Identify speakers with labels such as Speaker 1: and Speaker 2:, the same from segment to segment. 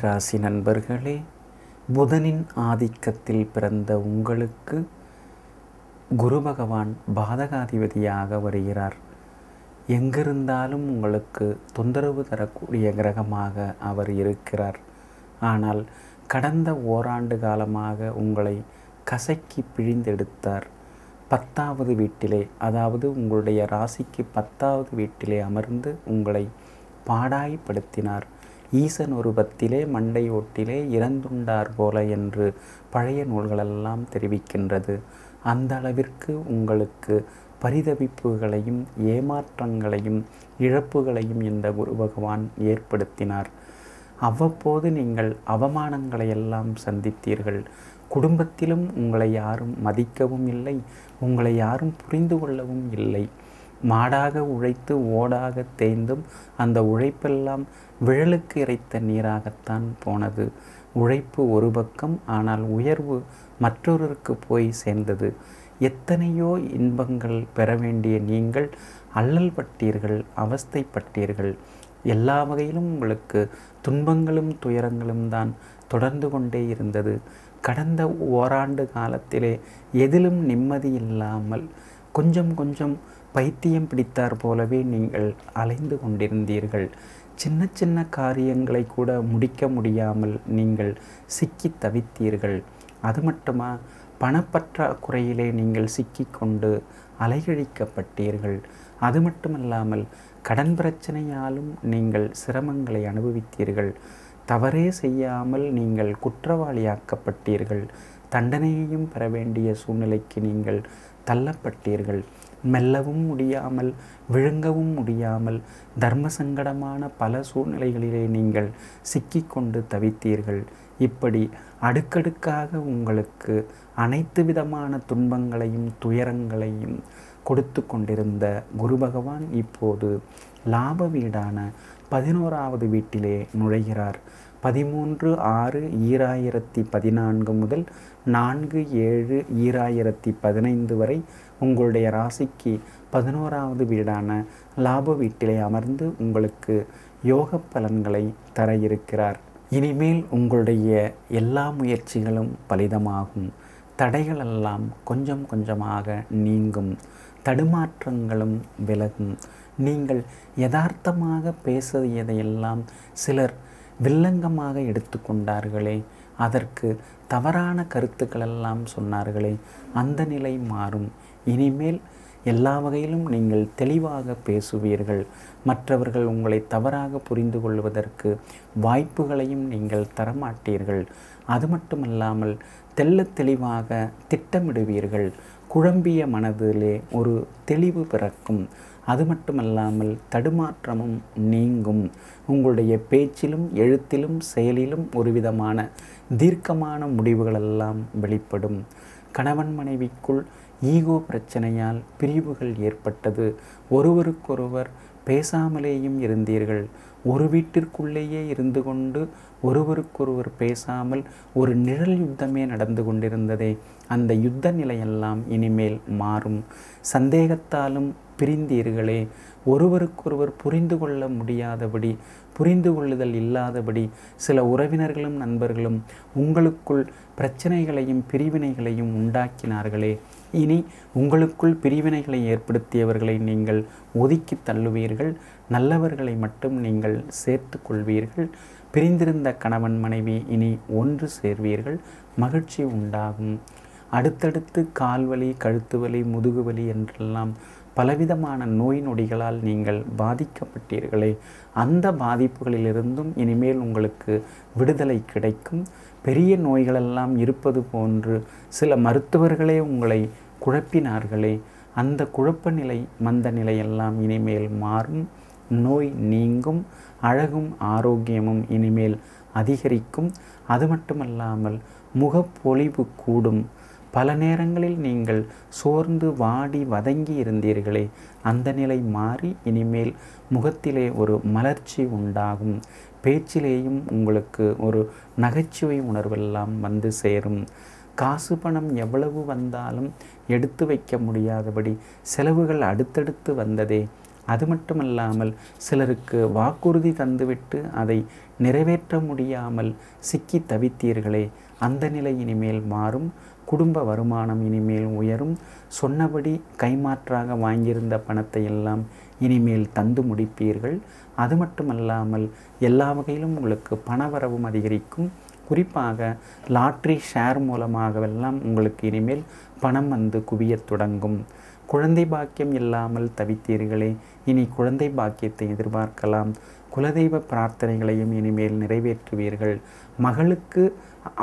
Speaker 1: கன்னிராசி நண்பர்களே, புதனின் ஆதிக்கத்தில் பிறந்த உங்களுக்கு குரு பகவான் பாதகாதிபதியாக வருகிறார். எங்கிருந்தாலும் உங்களுக்கு தொந்தரவு தரக்கூடிய கிரகமாக அவர் இருக்கிறார். ஆனால் கடந்த ஓராண்டு காலமாக உங்களை கசக்கி பிழிந்தெடுத்தார். 10வது வீட்டிலே, அதாவது உங்களுடைய ராசிக்கு 10வது வீட்டிலே அமர்ந்து உங்களை பாடாய்படுத்தினார். ஈசன் உருவத்திலே மண்டை ஓட்டிலே இறந்துண்டார் போல என்று பழைய நூல்களெல்லாம் தெரிவிக்கின்றது. அந்த அளவிற்கு உங்களுக்கு பரிதவிப்புகளையும் ஏமாற்றங்களையும் இழப்புகளையும் இந்த குரு பகவான் ஏற்படுத்தினார். அவ்வப்போது நீங்கள் அவமானங்களை எல்லாம் சந்தித்தீர்கள். குடும்பத்திலும் உங்களை யாரும் மதிக்கவும் இல்லை, உங்களை யாரும் புரிந்து கொள்ளவும் இல்லை. மாடாக உழைத்து ஓடாக தேய்ந்தும் அந்த உழைப்பெல்லாம் விழலுக்கு இறைத்த நீராகத்தான் போனது. உழைப்பு ஒரு பக்கம், ஆனால் உயர்வு மற்றொருக்கு போய் சேர்ந்தது. எத்தனையோ இன்பங்கள் பெற வேண்டிய நீங்கள் அல்லல் பட்டீர்கள், அவஸ்தைப்பட்டீர்கள். எல்லா வகையிலும் உங்களுக்கு துன்பங்களும் துயரங்களும் தான் தொடர்ந்து கொண்டே இருந்தது. கடந்த ஓராண்டு காலத்திலே எதிலும் நிம்மதி இல்லாமல் கொஞ்சம் கொஞ்சம் பைத்தியம் பிடித்தார் போலவே நீங்கள் அலைந்து கொண்டிருந்தீர்கள். சின்ன சின்ன காரியங்களை கூட முடிக்க முடியாமல் நீங்கள் சிக்கி தவித்தீர்கள். அது மட்டுமா, பணப்பற்றாக்குறையிலே நீங்கள் சிக்கிக்கொண்டு அலைகழிக்கப்பட்டீர்கள். அது மட்டுமல்லாமல் கடன் பிரச்சனையாலும் நீங்கள் சிரமங்களை அனுபவித்தீர்கள். தவறே செய்யாமல் நீங்கள் குற்றவாளியாக்கப்பட்டீர்கள். தண்டனையையும் பெற வேண்டிய சூழ்நிலைக்கு நீங்கள் தள்ளப்பட்டீர்கள். மெல்லவும் முடியாமல் விழுங்கவும் முடியாமல் தர்ம சங்கடமான பல சூழ்நிலைகளிலே நீங்கள் சிக்கிக்கொண்டு தவித்தீர்கள். இப்படி அடுக்கடுக்காக உங்களுக்கு அனைத்து விதமான துன்பங்களையும் துயரங்களையும் கொடுத்து கொண்டிருந்த குரு பகவான் இப்போது லாப வீடான 11வது வீட்டிலே நுழைகிறார். 13/6/2014 முதல் 4/7/2015 வரை உங்களுடைய ராசிக்கு 11வது வீடான லாப வீட்டிலே அமர்ந்து உங்களுக்கு யோக பலன்களை தர இருக்கிறார். இனிமேல் உங்களுடைய எல்லா முயற்சிகளும் பலிதமாகும். தடைகளெல்லாம் கொஞ்சம் கொஞ்சமாக நீங்கும். தடுமாற்றங்களும் விலகும். நீங்கள் யதார்த்தமாக பேசியதையெல்லாம் சிலர் வில்லங்கமாக எடுத்துக்கொண்டார்களே, அதற்கு தவறான கருத்துக்களெல்லாம் சொன்னார்களே, அந்த நிலை மாறும். இனிமேல் எல்லா வகையிலும் நீங்கள் தெளிவாக பேசுவீர்கள். மற்றவர்கள் உங்களை தவறாக புரிந்து கொள்வதற்கு வாய்ப்புகளையும் நீங்கள் தரமாட்டீர்கள். அது மட்டுமல்லாமல் தெள்ளத் தெளிவாக திட்டமிடுவீர்கள். குழம்பிய மனதிலே ஒரு தெளிவு பிறக்கும். அது மட்டுமல்லாமல் தடுமாற்றமும் நீங்கும். உங்களுடைய பேச்சிலும் எழுத்திலும் செயலிலும் ஒரு விதமான தீர்க்கமான முடிவுகளெல்லாம் வெளிப்படும். கணவன் மனைவிக்குள் ஈகோ பிரச்சனையால் பிரிவுகள் ஏற்பட்டது. ஒருவருக்கொருவர் பேசாமலேயும் இருந்தீர்கள். ஒரு வீட்டிற்குள்ளேயே இருந்து கொண்டு ஒருவருக்கொருவர் பேசாமல் ஒரு நிழல் யுத்தமே நடந்து கொண்டிருந்ததே, அந்த யுத்த நிலையெல்லாம் இனிமேல் மாறும். சந்தேகத்தாலும் பிரிந்தீர்களே, ஒருவருக்கொருவர் புரிந்து கொள்ள முடியாதபடி, புரிந்து கொள்ளுதல் இல்லாதபடி சில உறவினர்களும் நண்பர்களும் உங்களுக்குள் பிரச்சனைகளையும் பிரிவினைகளையும் உண்டாக்கினார்களே, இனி உங்களுக்குள் பிரிவினைகளை ஏற்படுத்தியவர்களை நீங்கள் ஒதுக்கி தள்ளுவீர்கள். நல்லவர்களை மட்டும் நீங்கள் சேர்த்து கொள்வீர்கள். பிரிந்திருந்த கணவன் மனைவி இனி ஒன்று சேர்வீர்கள். மகிழ்ச்சி உண்டாகும். அடுத்தடுத்து கால்வலி, கழுத்து வலி, முதுகுவலி என்றெல்லாம் பலவிதமான நோய் நொடிகளால் நீங்கள் பாதிக்கப்பட்டீர்களே, அந்த பாதிப்புகளிலிருந்தும் இனிமேல் உங்களுக்கு விடுதலை கிடைக்கும். பெரிய நோய்களெல்லாம் இருப்பது போன்று சில மருத்துவர்களே உங்களை குழப்பினார்களே, அந்த குழப்ப நிலை மந்த நிலையெல்லாம் இனிமேல் மாறும். நோய் நீங்கும். அழகும் ஆரோக்கியமும் இனிமேல் அதிகரிக்கும். அது மட்டுமல்லாமல் முகப்பொலிவு கூடும். பல நேரங்களில் நீங்கள் சோர்ந்து வாடி வதங்கி இருந்தீர்களே, அந்த நிலை மாறி இனிமேல் முகத்திலே ஒரு மலர்ச்சி உண்டாகும். பேச்சிலேயும் உங்களுக்கு ஒரு நகைச்சுவை உணர்வெல்லாம் வந்து சேரும். காசு பணம் எவ்வளவு வந்தாலும் எடுத்து வைக்க முடியாதபடி செலவுகள் அடுத்தடுத்து வந்ததே, அது மட்டுமல்லாமல் சிலருக்கு வாக்குறுதி தந்துவிட்டு அதை நிறைவேற்ற முடியாமல் சிக்கி தவித்தீர்களே, அந்த நிலை இனிமேல் மாறும். குடும்ப வருமானம் இனிமேல் உயரும். சொன்னபடி கைமாற்றாக வாங்கியிருந்த பணத்தை எல்லாம் இனிமேல் தந்து முடிப்பீர்கள். அது மட்டுமல்லாமல் எல்லா வகையிலும் உங்களுக்கு பணவரவும் அதிகரிக்கும். குறிப்பாக லாட்ரி ஷேர் மூலமாகவெல்லாம் உங்களுக்கு இனிமேல் பணம் வந்து குவியத் தொடங்கும். குழந்தை பாக்கியம் இல்லாமல் தவித்தீர்களே, இனி குழந்தை பாக்கியத்தை எதிர்பார்க்கலாம். குலதெய்வ பிரார்த்தனைகளையும் இனிமேல் நிறைவேற்றுவீர்கள்.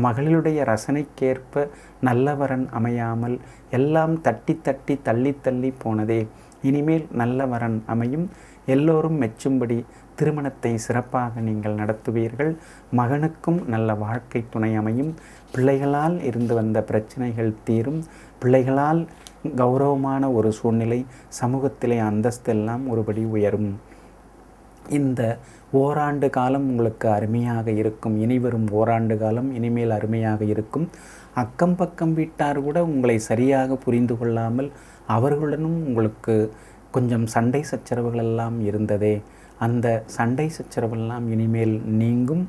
Speaker 1: மகளிருடைய ரசனைக்கேற்ப நல்லவரன் அமையாமல் எல்லாம் தட்டி தட்டி தள்ளி தள்ளி போனதே, இனிமேல் நல்லவரன் அமையும். எல்லோரும் மெச்சும்படி திருமணத்தை சிறப்பாக நீங்கள் நடத்துவீர்கள். மகனுக்கும் நல்ல வாழ்க்கை துணை அமையும். பிள்ளைகளால் இருந்து வந்த பிரச்சனைகள் தீரும். பிள்ளைகளால் கௌரவமான ஒரு சூழ்நிலை, சமூகத்திலே அந்தஸ்தெல்லாம் ஒருபடி உயரும். இந்த ஓராண்டு காலம் உங்களுக்கு அருமையாக இருக்கும். இனிவரும் ஓராண்டு காலம் இனிமேல் அருமையாக இருக்கும். அக்கம் பக்கம் வீட்டார் கூட உங்களை சரியாக புரிந்து கொள்ளாமல் அவர்களுடனும் உங்களுக்கு கொஞ்சம் சண்டை சச்சரவுகளெல்லாம் இருந்ததே, அந்த சண்டை சச்சரவெல்லாம் இனிமேல் நீங்கும்.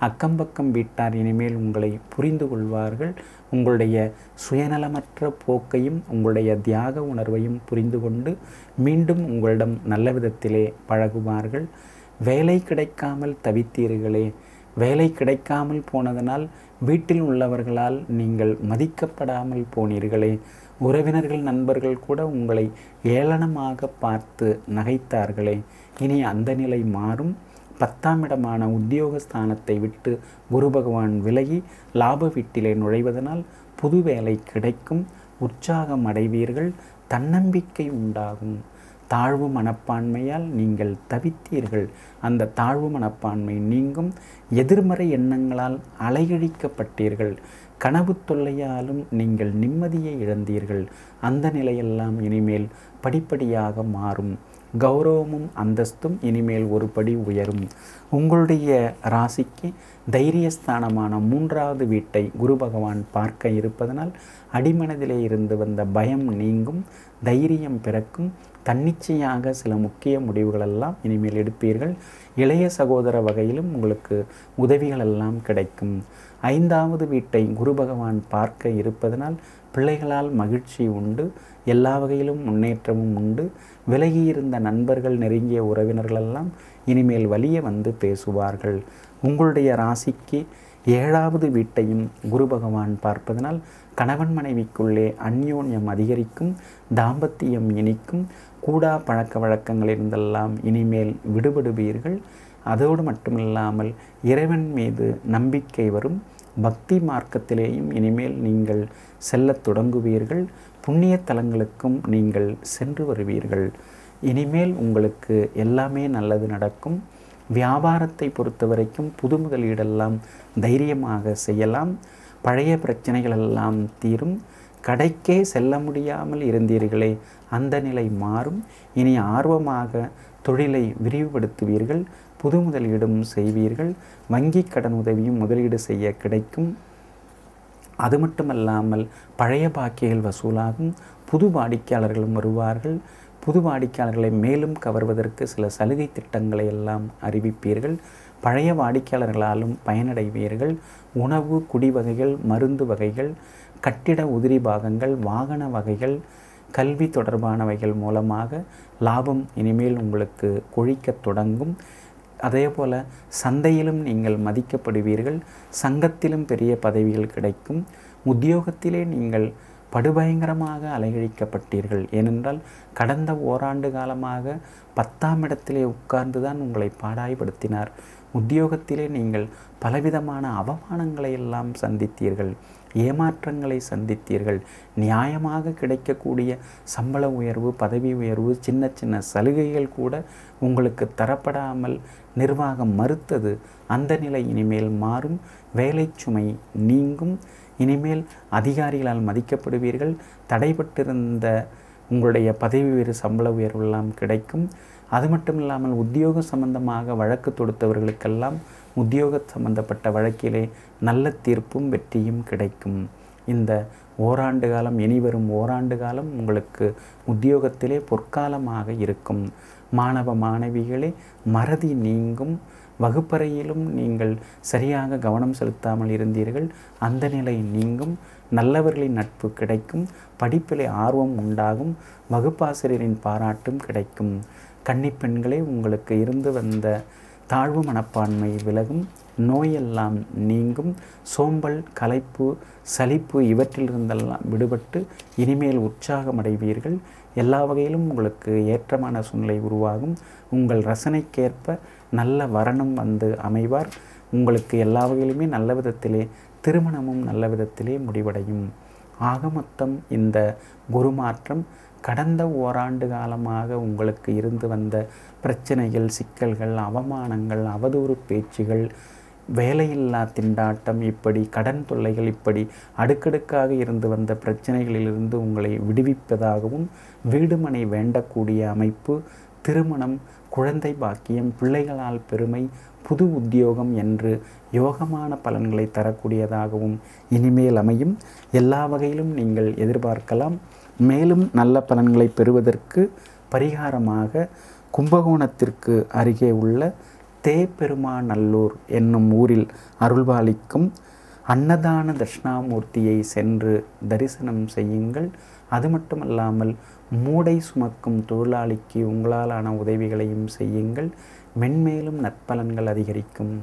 Speaker 1: அக்கம்பக்கம் வீட்டார் இனிமேல் உங்களை புரிந்து கொள்வார்கள். உங்களுடைய சுயநலமற்ற போக்கையும் உங்களுடைய தியாக உணர்வையும் புரிந்து கொண்டு மீண்டும் உங்களிடம் நல்ல விதத்திலே பழகுவார்கள். வேலை கிடைக்காமல் தவித்தீர்களே, வேலை கிடைக்காமல் போனதனால் வீட்டில் உள்ளவர்களால் நீங்கள் மதிக்கப்படாமல் போனீர்களே. உறவினர்கள் நண்பர்கள் கூட உங்களை ஏளனமாக பார்த்து நகைத்தார்களே, இனி அந்த நிலை மாறும். 10ஆம் இடமான உத்தியோகஸ்தானத்தை விட்டு குரு பகவான் விலகி லாப வீட்டிலே நுழைவதனால் புது வேலை கிடைக்கும். உற்சாகம் அடைவீர்கள். தன்னம்பிக்கை உண்டாகும். தாழ்வு மனப்பான்மையால் நீங்கள் தவித்தீர்கள். அந்த தாழ்வு மனப்பான்மை நீங்கும். எதிர்மறை எண்ணங்களால் அலைகழிக்கப்பட்டீர்கள். கனவு தொல்லையாலும் நீங்கள் நிம்மதியை இழந்தீர்கள். அந்த நிலையெல்லாம் இனிமேல் படிப்படியாக மாறும். கௌரவமும் அந்தஸ்தும் இனிமேல் ஒரு படி உயரும். உங்களுடைய ராசிக்கு தைரியஸ்தானமான 3வது வீட்டை குரு பகவான் பார்க்க இருப்பதனால் அடிமனதிலே இருந்து வந்த பயம் நீங்கும். தைரியம் பிறக்கும். தன்னிச்சையாக சில முக்கிய முடிவுகளெல்லாம் இனிமேல் எடுப்பீர்கள். இளைய சகோதர வகையிலும் உங்களுக்கு உதவிகளெல்லாம் கிடைக்கும். 5வது வீட்டை குரு பகவான் பார்க்க இருப்பதனால் பிள்ளைகளால் மகிழ்ச்சி உண்டு. எல்லா வகையிலும் முன்னேற்றமும் உண்டு. விலகியிருந்த நண்பர்கள், நெருங்கிய உறவினர்களெல்லாம் இனிமேல் வலிய வந்து பேசுவார்கள். உங்களுடைய ராசிக்கு 7வது வீட்டையும் குரு பகவான் பார்ப்பதனால் கணவன் மனைவிக்குள்ளே அந்யோன்யம் அதிகரிக்கும். தாம்பத்தியம் இனிக்கும். கூடா பழக்க வழக்கங்களிலிருந்தெல்லாம் இனிமேல் விடுபடுவீர்கள். அதோடு மட்டுமில்லாமல் இறைவன் மீது நம்பிக்கை வரும். பக்தி மார்க்கத்திலேயும் இனிமேல் நீங்கள் செல்லத் தொடங்குவீர்கள். புண்ணிய தலங்களுக்கும் நீங்கள் சென்று வருவீர்கள். இனிமேல் உங்களுக்கு எல்லாமே நல்லது நடக்கும். வியாபாரத்தை பொறுத்த வரைக்கும் புது முதலீடெல்லாம் தைரியமாக செய்யலாம். பழைய பிரச்சனைகளெல்லாம் தீரும். கடைக்கே செல்ல முடியாமல் இருந்தீர்களே, அந்த நிலை மாறும். இனி ஆர்வமாக தொழிலை விரிவுபடுத்துவீர்கள். புது முதலீடும் செய்வீர்கள். வங்கி கடன் உதவியும் முதலீடு செய்ய கிடைக்கும். அது மட்டுமல்லாமல் பழைய பாக்கிகள் வசூலாகும். புது வாடிக்கையாளர்களும் வருவார்கள். புது வாடிக்கையாளர்களை மேலும் கவர்வதற்கு சில சலுகை திட்டங்களை எல்லாம் அறிவிப்பீர்கள். பழைய வாடிக்கையாளர்களாலும் பயனடைவீர்கள். உணவு, குடி வகைகள், மருந்து வகைகள், கட்டிட உதிரி பாகங்கள், வாகன வகைகள், கல்வி தொடர்பானவைகள் மூலமாக லாபம் இனிமேல் உங்களுக்கு கொழிக்கத் தொடங்கும். அதேபோல் சந்தையிலும் நீங்கள் மதிக்கப்படுவீர்கள். சங்கத்திலும் பெரிய பதவிகள் கிடைக்கும். உத்தியோகத்திலே நீங்கள் படுபயங்கரமாக அலைகழிக்கப்பட்டீர்கள். ஏனென்றால் கடந்த ஓராண்டு காலமாக 10ஆம் இடத்திலே உட்கார்ந்து தான் உங்களை பாடாய்படுத்தினார். உத்தியோகத்திலே நீங்கள் பலவிதமான அவமானங்களை எல்லாம் சந்தித்தீர்கள். ஏமாற்றங்களை சந்தித்தீர்கள். நியாயமாக கிடைக்கக்கூடிய சம்பள உயர்வு, பதவி உயர்வு, சின்ன சின்ன சலுகைகள் கூட உங்களுக்கு தரப்படாமல் நிர்வாகம் மறுத்தது. அந்த நிலை இனிமேல் மாறும். வேலை சுமை நீங்கும். இனிமேல் அதிகாரிகளால் மதிக்கப்படுவீர்கள். தடைபட்டிருந்த உங்களுடைய பதவி உயர்வு, சம்பள உயர்வெல்லாம் கிடைக்கும். அது மட்டும் இல்லாமல் உத்தியோக சம்பந்தமாக வழக்கு தொடுத்தவர்களுக்கெல்லாம் உத்தியோக சம்பந்தப்பட்ட வழக்கிலே நல்ல தீர்ப்பும் வெற்றியும் கிடைக்கும். இந்த ஓராண்டு காலம், இனிவரும் ஓராண்டு காலம் உங்களுக்கு உத்தியோகத்திலே பொற்காலமாக இருக்கும். மாணவ மாணவிகளே, மறதி நீங்கும். வகுப்பறையிலும் நீங்கள் சரியாக கவனம் செலுத்தாமல் இருந்தீர்கள், அந்த நிலை நீங்கும். நல்லவர்களின் நட்பு கிடைக்கும். படிப்பிலே ஆர்வம் உண்டாகும். வகுப்பாசிரியரின் பாராட்டும் கிடைக்கும். கன்னிப்பெண்களே, உங்களுக்கு இருந்து வந்த தாழ்வு மனப்பான்மை விலகும். நோயெல்லாம் நீங்கும். சோம்பல், களைப்பு, சலிப்பு இவற்றிலிருந்தெல்லாம் விடுபட்டு இனிமேல் உற்சாகமடைவீர்கள். எல்லா வகையிலும் உங்களுக்கு ஏற்றமான சூழ்நிலை உருவாகும். உங்கள் ரசனைக்கேற்ப நல்ல வரனும் வந்து அமைவார். உங்களுக்கு எல்லா வகையிலுமே நல்ல விதத்திலே திருமணமும் நல்ல விதத்திலே முடிவடையும். ஆக மொத்தம் இந்த குரு மாற்றம் கடந்த ஓராண்டு காலமாக உங்களுக்கு இருந்து வந்த பிரச்சனைகள், சிக்கல்கள், அவமானங்கள், அவதூறு பேச்சுகள், வேலையில்லா திண்டாட்டம், இப்படி கடன் தொல்லைகள், இப்படி அடுக்கடுக்காக இருந்து வந்த பிரச்சனைகளிலிருந்து உங்களை விடுவிப்பதாகவும், வீடுமனை வேண்டக்கூடிய அமைப்பு, திருமணம், குழந்தை பாக்கியம், பிள்ளைகளால் பெருமை, புது உத்தியோகம் என்று யோகமான பலன்களை தரக்கூடியதாகவும் இனிமேல் அமையும். எல்லா வகையிலும் நீங்கள் எதிர்பார்க்கலாம். மேலும் நல்ல பலன்களை பெறுவதற்கு பரிகாரமாக கும்பகோணத்திற்கு அருகே உள்ள தேப்பெருமாநல்லூர் என்னும் ஊரில் அருள்பாலிக்கும் அன்னதான தட்சிணாமூர்த்தியை சென்று தரிசனம் செய்யுங்கள். அது மட்டுமல்லாமல் மூடை சுமக்கும் தொழிலாளிக்கு உங்களாலான உதவிகளையும் செய்யுங்கள். மென்மேலும் நற்பலன்கள் அதிகரிக்கும்.